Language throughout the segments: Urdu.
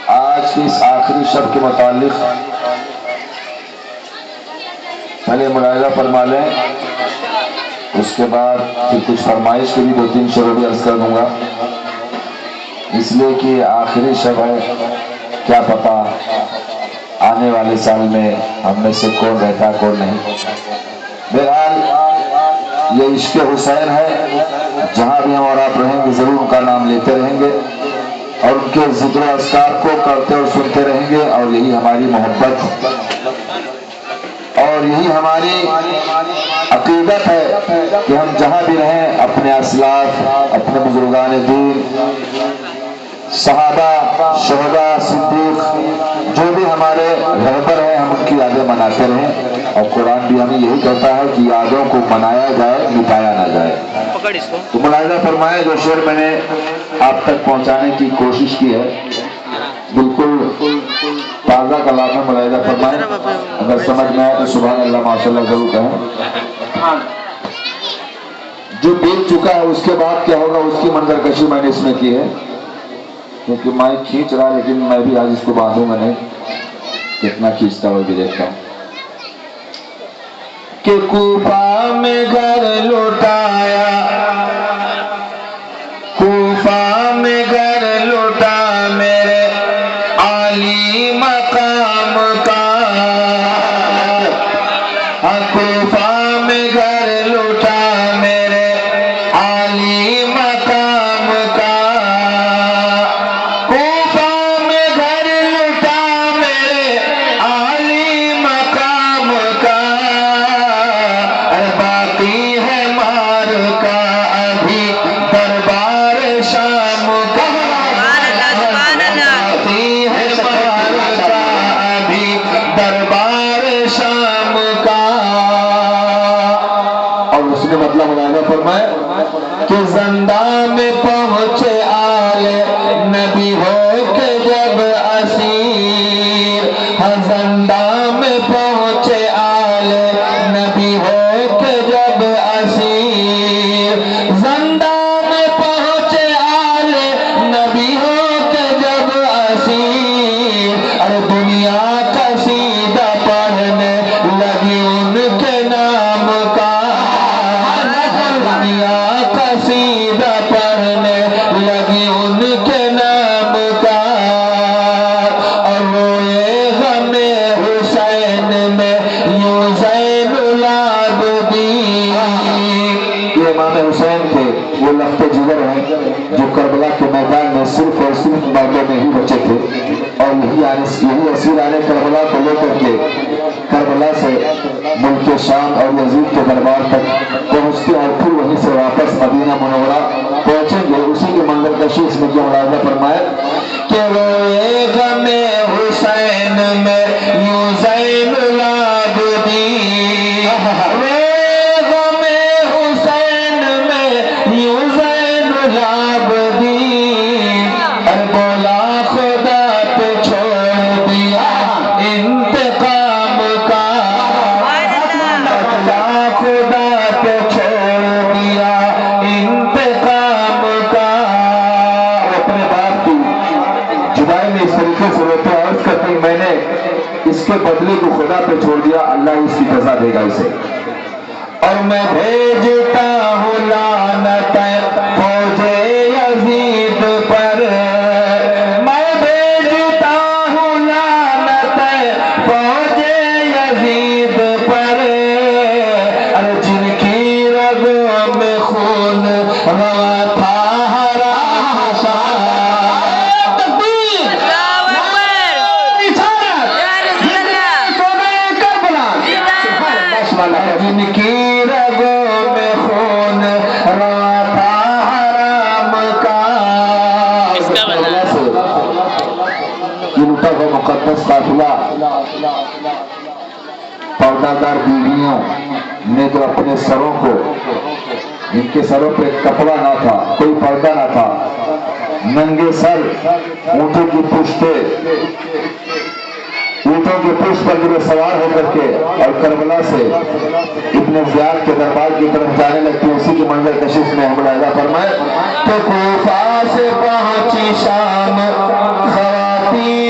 آج کی اس آخری شب کے متعلق پہلے ملاحظہ فرما لیں، اس کے بعد پھر کچھ فرمائش کے بھی 2-3 شعر بھی عرض کر دوں گا، اس لیے کہ آخری شب ہے، کیا پتا آنے والے سال میں ہم میں سے کون رہتا کون نہیں۔ بہرحال یہ عشق حسین ہے، جہاں بھی ہم اور آپ رہیں گے ضرور ان کا نام لیتے رہیں گے اور ان کے ذکر و اذکار کو کرتے اور سنتے رہیں گے، اور یہی ہماری محبت اور یہی ہماری عقیدت ہے کہ ہم جہاں بھی رہیں اپنے اسلاف، اپنے بزرگان دین، صحابہ، شہداء، صدیق، جو بھی ہمارے رہبر ہیں ہم ان کی یادیں مناتے رہیں، اور قرآن بھی ہمیں یہی کہتا ہے کہ یادوں کو منایا جائے، مٹایا نہ جائے۔ تو ملاحظہ فرمائے، جو شعر میں نے آپ تک پہنچانے کی کوشش کی ہے بالکل تازہ کلام میں ملاحظہ فرمائے، اگر سمجھ میں آئے تو سبحان اللہ ماشاء اللہ ضرور کہیں۔ جو بیت چکا ہے اس کے بعد کیا ہوگا اس کی منظر کشی میں نے اس میں کی ہے، کیونکہ مائک کھینچ رہا لیکن میں بھی آج اس کو باندھوں گا نہیں، کتنا کھینچتا ہو بھی دیکھتا ہوں۔ کہ کوفہ میں گھر لوٹایا، کوفہ میں گھر لوٹا میرے عالی مقام کا، کوفہ میں گھر لوٹا میرے عالی مقام کا، کوفہ میں گھر لوٹا میرے عالی مقام کا، باقی ہے مار کا ابھی دربار شام کا، باقی ہے مار کا ابھی دربار شام کا۔ اور اس نے مطلب ملاحظہ فرمایا کہ زندہ میں پہنچے آلے نبی ہو کے جب اسیر، زندہ میں پہنچے آلے نبی ہو کے جب اسیر، زندہ میں پہنچے آلے نبی ہو کے جب اسیر، اور دنیا قصیدہ پڑھنے لگی ان کے نام کا، دنیا قصیدہ پڑھنے لگی ان کے نام کا، اور روئے غم حسین میں یوں زین العابدین۔ یہ امام حسین تھے، وہ لخت جگر ہیں جو کربلا کے میدان میں صرف اور صرف مردوں میں ہی بچے تھے، اور یہی اسیر آنے کربلا کو لے کر کے کربلا سے ملک شام اور یزید کے دربار تک پہنچتے اور پھر وہیں سے واپس مدینہ منورہ پہنچیں گے۔ اسی کے منظر کشی اس میں جو ملاحظہ فرمائے کہ روئے غم حسین میں یوں زین العابدین، روئے غم حسین میں یوں زین العابدین، اور بولا خدا پہ چھوڑ دیا انتقام کا، بولا خدا پہ چھوڑ دیا انتقام کا۔ اپنے باپ کی جدائی میں اس طریقے سے روتے عرض کرتے ہیں میں نے اس کے بدلے کو خدا پہ چھوڑ دیا، اللہ اس کی جزا دے گا اسے، اور میں بھیجتا ہوں لعنت فوج یزید پر، میں بھیجتا ہوں لعنت فوج یزید پر، اور جن کی رگوں میں خون روا تھا جن کی رگوں میں خون روا تھا حرام کا، یہ لوٹا ہوا مقدس قافلہ پردہ دار بیویوں نے جو اپنے سروں کو، جن کے سروں پہ کپڑا نہ تھا، کوئی پردہ نہ تھا، ننگے سر اونٹوں کی پشتیں، اونٹوں کے پشت پر جو سوار ہو کر کے اور کربلا سے ابن زیاد کے دربار کی طرف جانے لگتی، اسی کی منظر کشش میں ہم ملاحظہ فرمائے کہ کوفہ سے پہنچی شام خواتین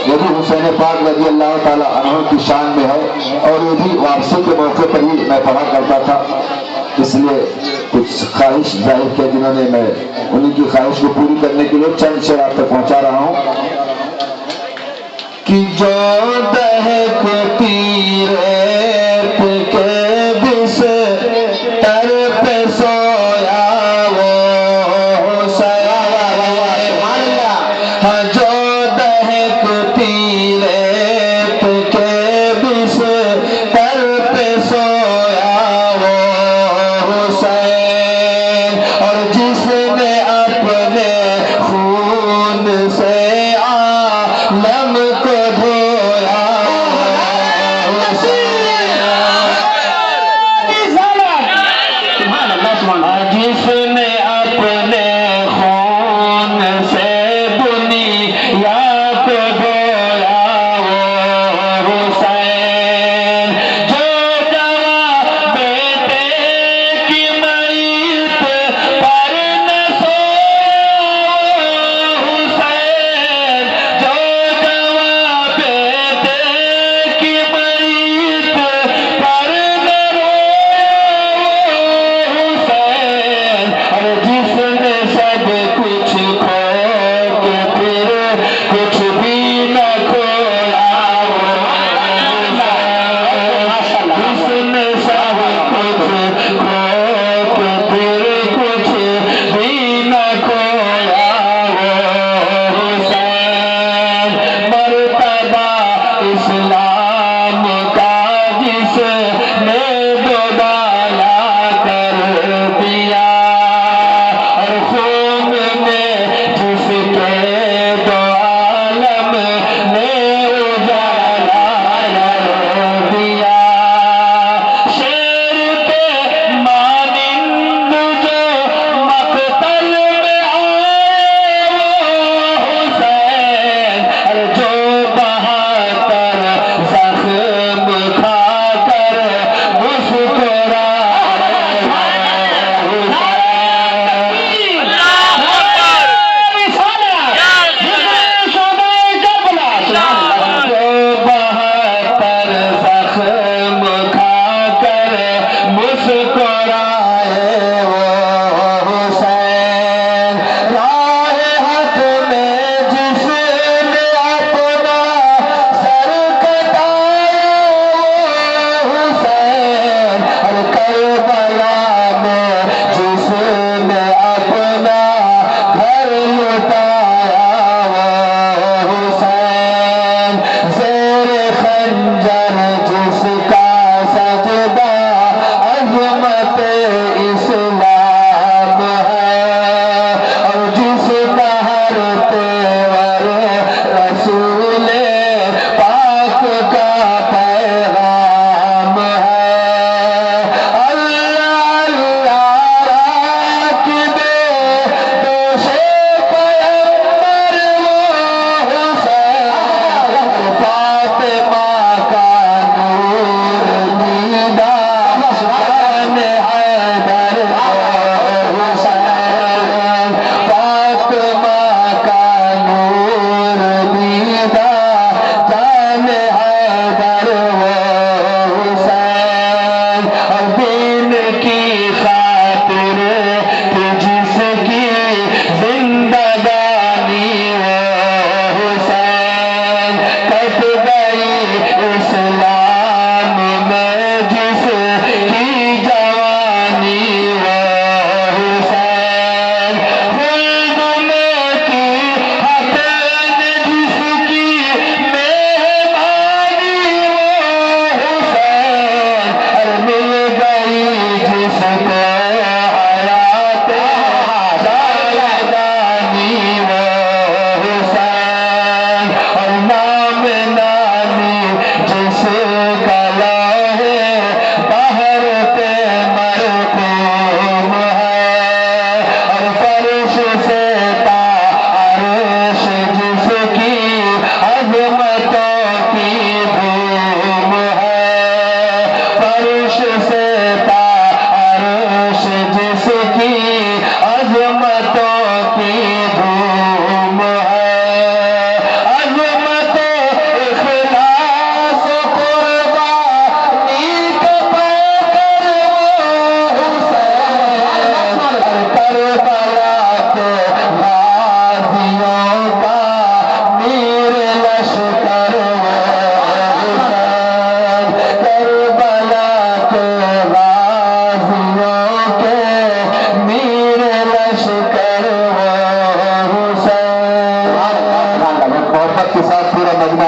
یہ بھی حسین پاک رضی اللہ تعالیٰ عنہ کی شان میں ہے، اور یہ بھی واپسی کے موقع پر ہی میں پڑھا کرتا تھا، اس لیے کچھ خواہش ظاہر کیا جنہوں نے، میں انہیں کی خواہش کو پوری کرنے کے لیے چند شعر آپ تک پہنچا رہا ہوں کہ جو دہکتی ریت کے بستر پہ سویا وہ حسین، ہاں جو دہکتی ریت کے بستر پہ سویا وہ حسین، اور جس نے اپنے خون سے عالم